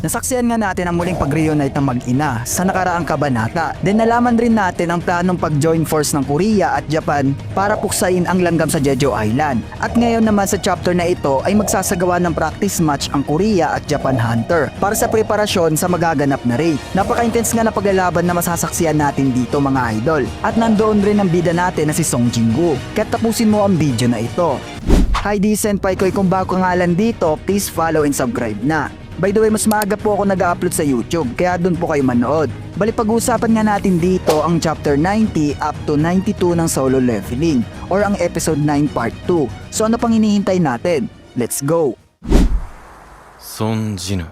Nasaksihan nga natin ang muling pag-reunite ng mag-ina sa nakaraang kabanata. Then nalaman rin natin ang planong pag-join force ng Korea at Japan para puksain ang langgam sa Jeju Island. At ngayon naman sa chapter na ito ay magsasagawa ng practice match ang Korea at Japan Hunter para sa preparasyon sa magaganap na raid. Napaka-intense nga na paglalaban na masasaksihan natin dito mga idol. At nandoon rin ang bida natin na si Song Jin-woo. Kaya tapusin mo ang video na ito. Hi di Senpai Koy, kung bago ka nga lang dito, please follow and subscribe na. By the way, mas maaga po ako nag-upload sa YouTube, kaya doon po kayo manood. Bali pag-uusapan nga natin dito ang chapter 90 up to 92 ng Solo Leveling or ang episode 9 part 2. So ano pang hinihintay natin? Let's go! Son Jin,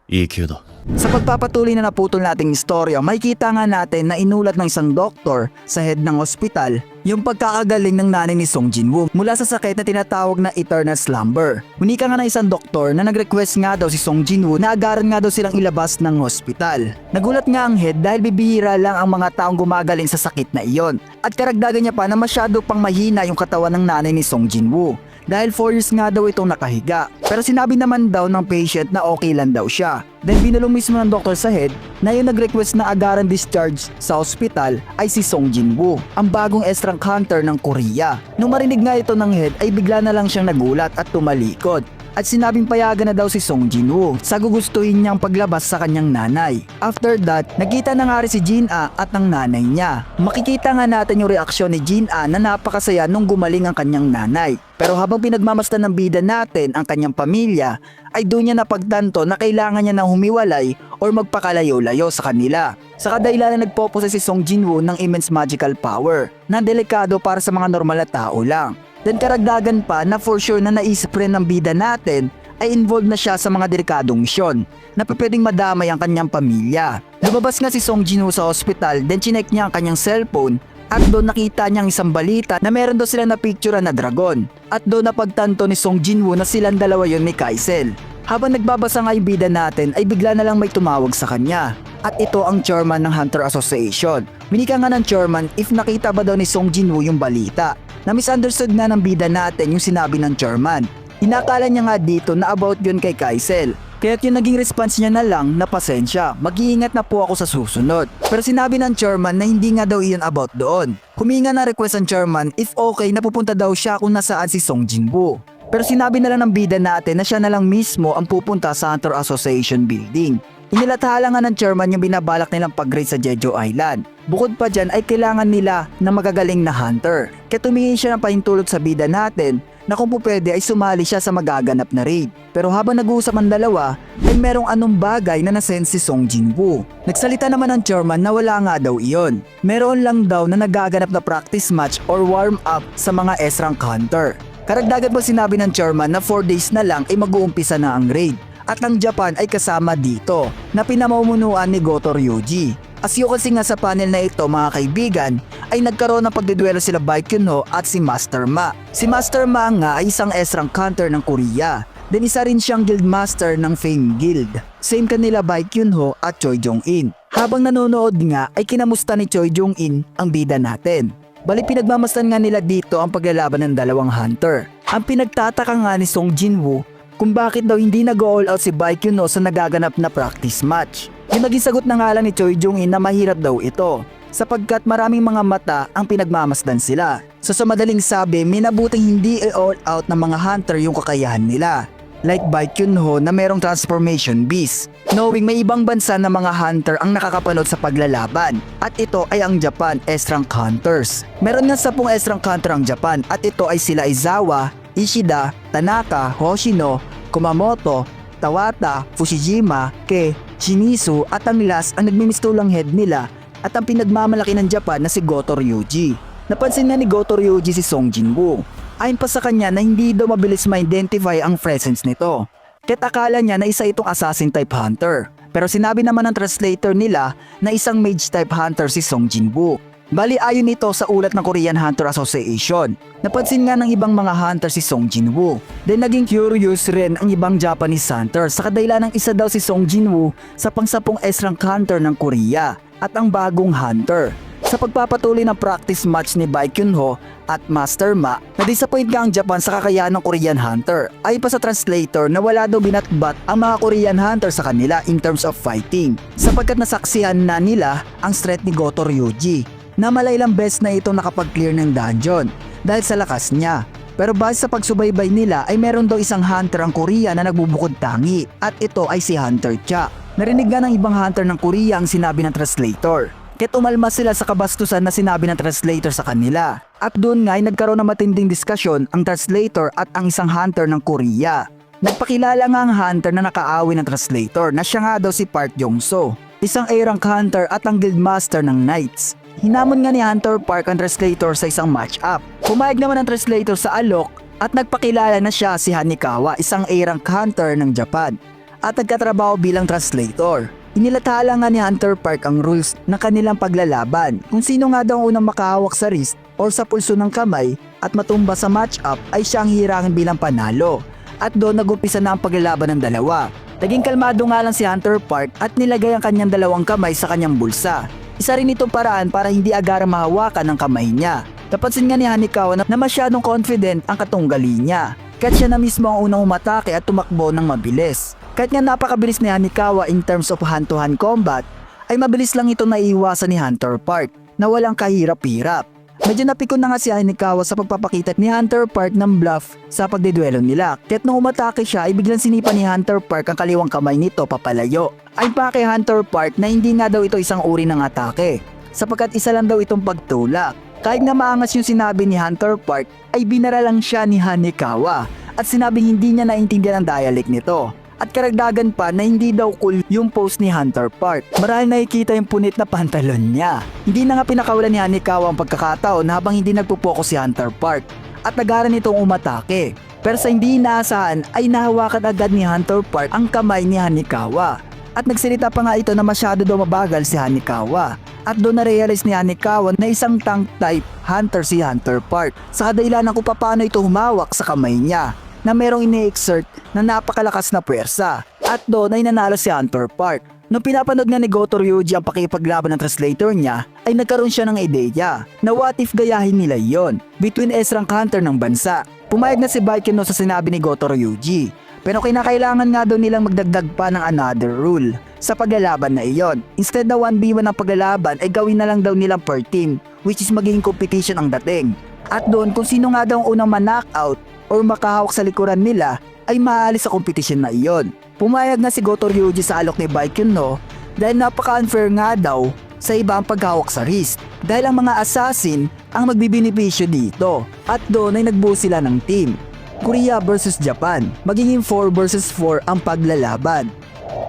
EQ da. Sa pagpapatuloy na naputol nating istorya, makikita nga natin na inulat ng isang doktor sa head ng ospital yung pagkakagaling ng nanay ni Song Jin-woo mula sa sakit na tinatawag na eternal slumber. Hunika nga na isang doktor na nag-request nga daw si Song Jin-woo na agaran nga daw silang ilabas ng hospital. Nagulat nga ang head dahil bibihira lang ang mga taong gumagaling sa sakit na iyon. At karagdagan niya pa na masyado pang mahina yung katawan ng nanay ni Song Jin-woo. Dahil 4 years nga daw itong nakahiga. Pero sinabi naman daw ng patient na okay lang daw siya. Then binulong mismo ng doktor sa head na yung nag-request na agaran discharge sa hospital ay si Song Jin-woo, ang bagong S-rank hunter ng Korea. Nung marinig nga ito ng head ay bigla na lang siyang nagulat at tumalikod. At sinabing payagan na daw si Song Jin-woo sa gugustuhin niyang paglabas sa kanyang nanay. After that, nakita na nga rin si Jin-ah at ang nanay niya. Makikita nga natin yung reaksyon ni Jin-ah na napakasaya nung gumaling ang kanyang nanay. Pero habang pinagmamasdan ng bida natin ang kanyang pamilya, ay doon niya napagtanto na kailangan niya nang humiwalay or magpakalayo-layo sa kanila. Sa kadahilan na nagpopose si Song Jin-woo ng immense magical power na delikado para sa mga normal na tao lang. Then karagdagan pa na for sure na naisip rin ng bida natin ay involved na siya sa mga delikadong misyon na pwedeng madamay ang kanyang pamilya. Lumabas nga si Song Jin-woo sa hospital, then chinek niya ang kanyang cellphone at doon nakita niya ang isang balita na meron daw sila na picture na dragon. At doon napagtanto ni Song Jin-woo na silang dalawa yun ni Kaisel. Habang nagbabasa nga yung bida natin ay bigla na lang may tumawag sa kanya. At ito ang chairman ng Hunter Association. Minika nga ng chairman if nakita ba daw ni Song Jin-woo yung balita. Na misunderstood nga ng bida natin yung sinabi ng chairman. Inakala niya nga dito na about yun kay Kaisel. Kaya't yung naging response niya na lang na pasensya, mag-iingat na po ako sa susunod. Pero sinabi ng chairman na hindi nga daw iyon about doon. Huminga na request ang chairman if okay na pupunta daw siya kung nasaan si Song Jin-woo. Pero sinabi na lang ng bida natin na siya na lang mismo ang pupunta sa Hunter Association building. Inilathala nga ng chairman yung binabalak nilang pag-raid sa Jeju Island. Bukod pa dyan ay kailangan nila na magagaling na hunter. Kaya tumingin siya ng pahintulot sa bida natin na kung pwede ay sumali siya sa magaganap na raid. Pero habang nag-uusap ang dalawa ay merong anong bagay na nasense si Song Jin-woo. Nagsalita naman ang chairman na wala nga daw iyon. Meron lang daw na nagaganap na practice match or warm up sa mga S-rank hunter. Karagdagan pa sinabi ng chairman na 4 days na lang ay mag-uumpisa na ang raid. At ang Japan ay kasama dito na pinamumunuan ni Goto Ryuji. As you can see nga sa panel na ito mga kaibigan ay nagkaroon ng pagdiduelo sila Baekhyunho at si Master Ma. Si Master Ma nga ay isang S-rank hunter ng Korea. Then isa rin siyang guildmaster ng Fame Guild. Same kanila Baekhyunho at Choi Jong-in. Habang nanonood nga ay kinamusta ni Choi Jong-in ang bida natin. Bali pinagmamasdan nga nila dito ang paglalaban ng dalawang hunter. Ang pinagtataka nga ni Song Jin-woo kung bakit daw hindi nag-all out si Baekhyunho sa nagaganap na practice match. Yung naging sagot na nga lang ni Choi Jong-in na mahirap daw ito sapagkat maraming mga mata ang pinagmamasdan sila. So sa madaling sabi, minabuting hindi i-all out ng mga hunter yung kakayahan nila. Like Baekhyunho na merong transformation beast. Knowing may ibang bansa na mga hunter ang nakakapanood sa paglalaban. At ito ay ang Japan S-rank hunters. Meron nga 10 S-rank hunter ang Japan at ito ay sila Izawa, Ishida, Tanaka, Hoshino, Kumamoto, Tawata, Fushijima, Ke, Shimizu at ang last ang nagmimistulang head nila at ang pinagmamalaki ng Japan na si Goto Ryuji. Napansin nga ni Goto Ryuji si Song Jin-woo. Ayon pa sa kanya na hindi daw mabilis ma-identify ang presence nito. Kaya't akala niya na isa itong assassin type hunter. Pero sinabi naman ng translator nila na isang mage type hunter si Song Jin-woo. Bali ayon ito sa ulat ng Korean Hunter Association. Napansin nga ng ibang mga hunter si Song Jin-woo. Then naging curious rin ang ibang Japanese hunter sa kadahilan ng isa daw si Song Jin-woo sa pang-10 S-rank hunter ng Korea at ang bagong hunter. Sa pagpapatuloy ng practice match ni Baekhyunho at Master Ma, na-disappoint nga ang Japan sa kakayahan ng Korean Hunter. Ayon pa sa translator na wala daw binatbat ang mga Korean Hunter sa kanila in terms of fighting, sapagkat nasaksihan na nila ang strength ni Goto Ryuji na malailang beses na itong nakapag-clear ng dungeon dahil sa lakas niya. Pero base sa pagsubaybay nila ay meron daw isang hunter ang Korea na nagbubukod tangi at ito ay si Hunter Cha. Narinig nga ng ibang hunter ng Korea ang sinabi ng translator. Kaya't umalma sila sa kabastusan na sinabi ng translator sa kanila. At doon nga ay nagkaroon ng matinding diskusyon ang translator at ang isang hunter ng Korea. Nagpakilala nga ang hunter na nakaaway ng translator na siya nga daw si Park Jong-so, isang A-rank hunter at ang guildmaster ng Knights. Hinamon nga ni Hunter Park ang translator sa isang match-up. Pumayag naman ang translator sa alok at nagpakilala na siya si Hanikawa, isang A-rank hunter ng Japan, at nagkatrabaho bilang translator. Inilathala nga ni Hunter Park ang rules ng kanilang paglalaban. Kung sino nga daw ang unang makahawak sa wrist or sa pulso ng kamay at matumba sa match-up ay siya ang hihirangin bilang panalo. At doon nag-umpisa na ang paglalaban ng dalawa. Naging kalmado nga lang si Hunter Park at nilagay ang kanyang dalawang kamay sa kanyang bulsa. Isa rin itong paraan para hindi agarang mahawakan ang kamay niya. Napansin nga ni Hanikawa na masyadong confident ang katunggali niya. Kahit siya na mismo ang unang umatake at tumakbo ng mabilis. Kahit nga napakabilis ni Hanikawa in terms of hand-to-hand combat, ay mabilis lang ito naiiwasan ni Hunter Park na walang kahirap-hirap. Medyo napikon na nga si Hanikawa sa pagpapakita ni Hunter Park ng bluff sa pagdeduelo nila. Kaya't nung umatake siya ay biglang sinipa ni Hunter Park ang kaliwang kamay nito papalayo. Ay pa kay Hunter Park na hindi nga daw ito isang uri ng atake, sapagkat isa lang daw itong pagtulak. Kahit nga maangas yung sinabi ni Hunter Park ay binara lang siya ni Hanikawa at sinabing hindi niya naintindihan ang dialect nito. At karagdagan pa na hindi daw cool yung pose ni Hunter Park. Marahil nakikita yung punit na pantalon niya. Hindi na nga pinakawalan ni Hanikawa ang pagkakataon habang hindi nagpo-focus si Hunter Park at nagaran itong umatake. Pero sa hindi inaasahan ay nahawakan agad ni Hunter Park ang kamay ni Hanikawa. At nagsalita pa nga ito na masyado daw mabagal si Hanikawa. At doon na-realize ni Hanikawa na isang tank type hunter si Hunter Park sa kadahilanan kung paano ito humawak sa kamay niya na merong ini-exert na napakalakas na puwersa. At doon ay nanalo si Hunter Park. Nung pinapanood nga ni Goto Ryuji ang pakipaglaban ng translator niya, ay nagkaroon siya ng ideya na what if gayahin nila yon between S-rank hunter ng bansa. Pumayag na si Baekhyunho sa sinabi ni Goto Ryuji, pero kinakailangan nga daw nilang magdagdag pa ng another rule sa paglalaban na iyon. Instead na 1v1 ang paglalaban ay gawin na lang daw nilang per team, which is magiging competition ang dating. At doon kung sino nga daw ang unang ma-knockout or makahawak sa likuran nila ay maaalis sa competition na iyon. Pumayag na si Goto Ryuji sa alok ni Baekhyunho dahil napaka-unfair nga daw sa iba ang paghawak sa wrist dahil ang mga assassin ang magbibinipisyo dito. At doon ay nagbuo sila ng team, Korea versus Japan. Magiging 4 versus 4 ang paglalaban.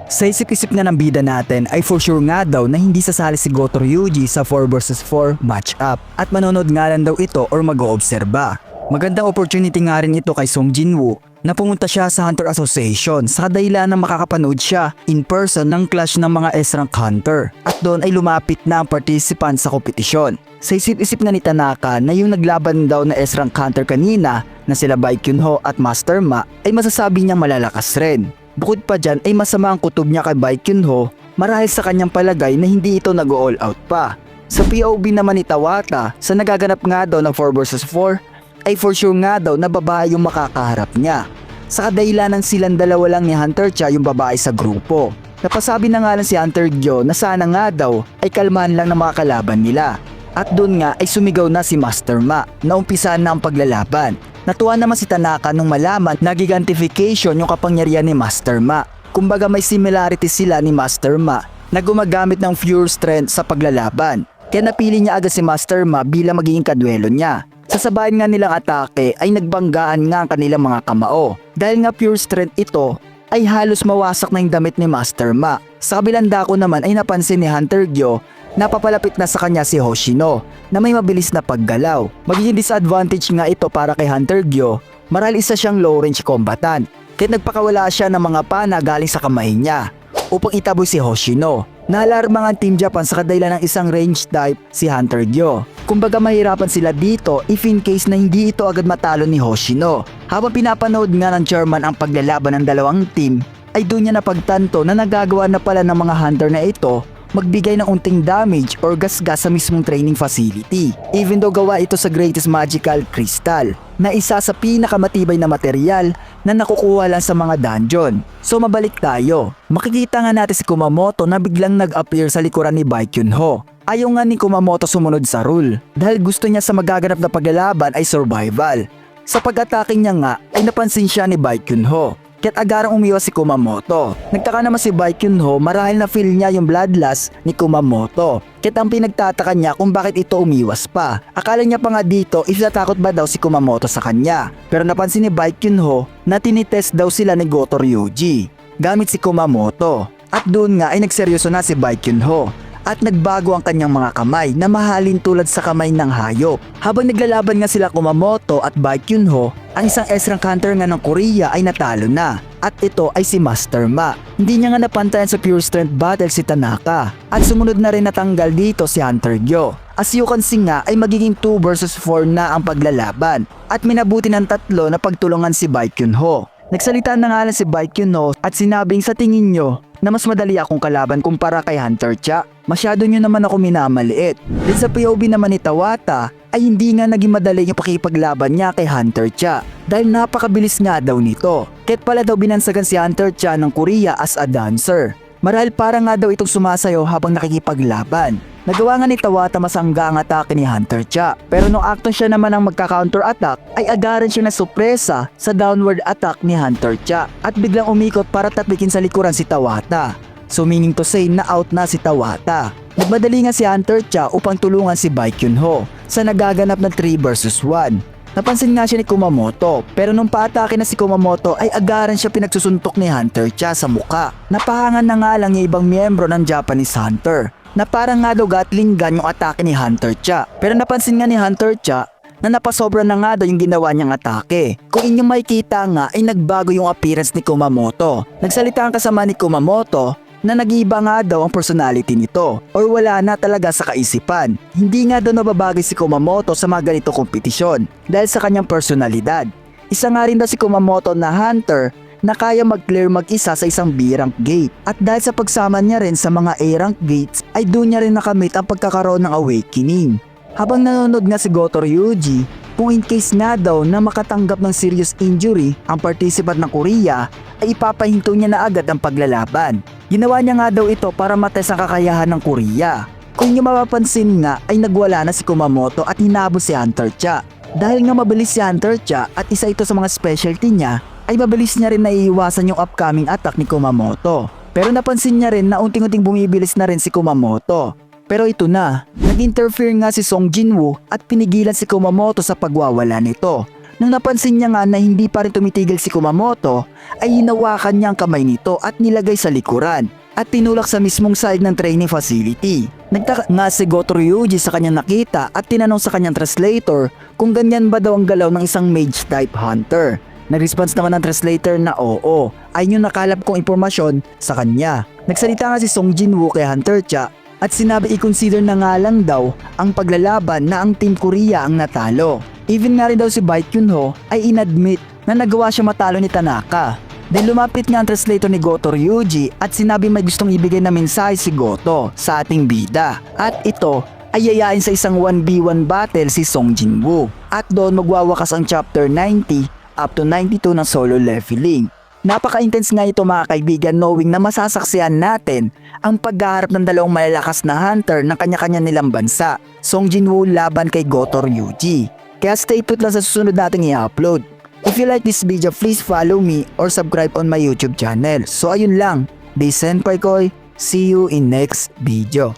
Sa isip-isip nga ng bida natin ay for sure nga daw na hindi sasali si Goto Ryuji sa 4 versus 4 match-up at manonood nga lang daw ito or mag-oobserba. Magandang opportunity nga rin ito kay Song Jinwoo na pumunta siya sa Hunter Association sa kadahilan na makakapanood siya in person ng clash ng mga S-rank hunter at doon ay lumapit na ang participant sa kompetisyon. Sa isip-isip nga ni Tanaka na yung naglaban daw na S-rank hunter kanina na sila Baekhyunho at Master Ma ay masasabi niyang malalakas rin. Bukod pa dyan ay masama ang kutob niya kay Baekhyunho marahil sa kanyang palagay na hindi ito nag-all out pa. Sa POV naman ni Tawata sa nagaganap nga daw ng 4 versus 4 ay for sure nga daw na babae yung makakaharap niya. Sa kadahilanan silang dalawa lang ni Hunter Cha yung babae sa grupo. Napasabi na nga lang si Hunter Gyo na sana nga daw ay kalmahan lang ng mga kalaban nila. At doon nga ay sumigaw na si Master Ma na umpisaan na ang paglalaban. Natuwa naman si Tanaka nung malaman na gigantification yung kapangyarihan ni Master Ma. Kumbaga may similarity sila ni Master Ma na gumagamit ng pure strength sa paglalaban. Kaya napili niya agad si Master Ma bilang magiging kadwelo niya. Sasabayan nga nilang atake ay nagbanggaan nga ang kanilang mga kamao. Dahil nga pure strength ito ay halos mawasak na yung damit ni Master Ma. Sa kabilang dako naman ay napansin ni Hunter Gyo na papalapit na sa kanya si Hoshino na may mabilis na paggalaw. Magiging disadvantage nga ito para kay Hunter Gyo marahil isa siyang low range combatant. Kaya nagpakawala siya ng mga pana galing sa kamay niya upang itaboy si Hoshino. Naalarma ang Team Japan sa kadahilan ng isang range type si Hunter Gyo. Kumbaga mahirapan sila dito if in case na hindi ito agad matalo ni Hoshino. Habang pinapanood nga ng chairman ang paglalaban ng dalawang team ay doon niya napagtanto na nagagawa na pala ng mga hunter na ito magbigay ng unting damage or gasgas sa mismong training facility. Even though gawa ito sa greatest magical crystal, na isa sa pinakamatibay na material na nakukuha lang sa mga dungeon. So mabalik tayo. Makikita nga natin si Kumamoto na biglang nag-appear sa likuran ni Baekhyunho. Ayaw nga ni Kumamoto sumunod sa rule dahil gusto niya sa magaganap na paglalaban ay survival. Sa pag-atake niya nga ay napansin siya ni Baekhyunho. Kaya't agarang umiwas si Kumamoto. Nagtaka naman si Baekhyunho marahil na feel niya yung bloodlust ni Kumamoto. Kaya't ang pinagtataka niya kung bakit ito umiwas pa. Akala niya pa nga dito if natakot ba daw si Kumamoto sa kanya. Pero napansin ni Baekhyunho na tinitest daw sila ni Goto Ryuji gamit si Kumamoto. At doon nga ay nagseryoso na si Baekhyunho. At nagbago ang kanyang mga kamay na mahalin tulad sa kamay ng hayop. Habang naglalaban nga sila Kumamoto at Baekhyunho, ang isang S-rank hunter nga ng Korea ay natalo na. At ito ay si Master Ma. Hindi niya nga napantayan sa pure strength battle si Tanaka. At sumunod na rin natanggal dito si Hunter Gyo. As you can see nga ay magiging 2 versus 4 na ang paglalaban. At minabuti ng tatlo na pagtulungan si Baekhyunho. Nagsalita na nga lang si Baekhyunho at sinabing sa tingin nyo na mas madali akong kalaban kumpara kay Hunter Cha. Masyado nyo naman ako minamaliit. Din sa POV naman ni Tawata ay hindi nga naging madali yung pakipaglaban niya kay Hunter Cha dahil napakabilis nga daw nito. Kaya't pala daw binansagan si Hunter Cha ng Korea as a dancer. Marahil para nga daw itong sumasayo habang nakikipaglaban. Nagawa nga ni Tawata masangga ang atake ni Hunter Cha. Pero nung acto siya naman ang magka-counter attack ay agaran siya na supresa sa downward attack ni Hunter Cha at biglang umikot para tapikin sa likuran si Tawata. So meaning to say na out na si Tawata. Nagmadali nga si Hunter Cha upang tulungan si Baekhyunho sa nagaganap na 3 versus 1. Napansin nga siya ni Kumamoto pero nung paatake na si Kumamoto ay agaran siya pinagsusuntok ni Hunter Cha sa muka. Napahangan na nga lang yung ibang miyembro ng Japanese Hunter na parang nga daw Gatling gun yung atake ni Hunter Cha. Pero napansin nga ni Hunter Cha na napasobra na nga daw yung ginawa niyang atake. Kung inyong makikita nga ay nagbago yung appearance ni Kumamoto. Nagsalita ang kasama ni Kumamoto na nag-iiba nga daw ang personality nito or wala na talaga sa kaisipan. Hindi nga daw nababagay si Kumamoto sa mga ganito kompetisyon dahil sa kanyang personalidad. Isa nga rin daw si Kumamoto na hunter na kaya mag-clear mag-isa sa isang B-rank gate. At dahil sa pagsama niya rin sa mga A-rank gates ay doon niya rin nakamit ang pagkakaroon ng awakening. Habang nanonood nga si Goto Ryuji, kung in case nga daw na makatanggap ng serious injury ang participant ng Korea ay ipapahinto niya na agad ang paglalaban. Ginawa niya nga daw ito para matest ang kakayahan ng Korea. Kung niyo mapapansin nga ay nagwala na si Kumamoto at hinabol si Hunter Cha. Dahil nga mabilis si Hunter Cha at isa ito sa mga specialty niya ay mabilis niya rin naiiwasan yung upcoming attack ni Kumamoto. Pero napansin niya rin na unting-unting bumibilis na rin si Kumamoto. Pero ito na, nag-interfere nga si Song Jinwoo at pinigilan si Kumamoto sa pagwawala nito. Nung napansin niya nga na hindi pa rin tumitigil si Kumamoto, ay hinawakan niya ang kamay nito at nilagay sa likuran at tinulak sa mismong side ng training facility. Nagtaka nga si Goto Ryuji sa kanyang nakita at tinanong sa kanyang translator kung ganyan ba daw ang galaw ng isang mage type hunter. Nag-response naman ng translator na oo, ay yung nakalap kong impormasyon sa kanya. Nagsalita nga si Song Jinwoo kay Hunter Cha at sinabi i-consider na nga lang daw ang paglalaban na ang Team Korea ang natalo. Even nga rin daw si Baekhyunho ay inadmit na nagawa siya matalo ni Tanaka. Then lumapit nga ang translator ni Goto Ryuji at sinabi may gustong ibigay na mensahe si Goto sa ating bida. At ito ay yayain sa isang 1v1 battle si Song Jinwoo. At doon magwawakas ang chapter 90 up to 92 ng solo leveling. Napaka-intense nga ito mga kaibigan knowing na masasaksihan natin ang paghaharap ng dalawang malalakas na hunter ng kanya-kanya nilang bansa, Song Jinwoo laban kay Goto Ryuji. Kaya stay put lang sa susunod nating i-upload. If you like this video, please follow me or subscribe on my YouTube channel. So ayun lang, this is Senpai Koy, see you in next video.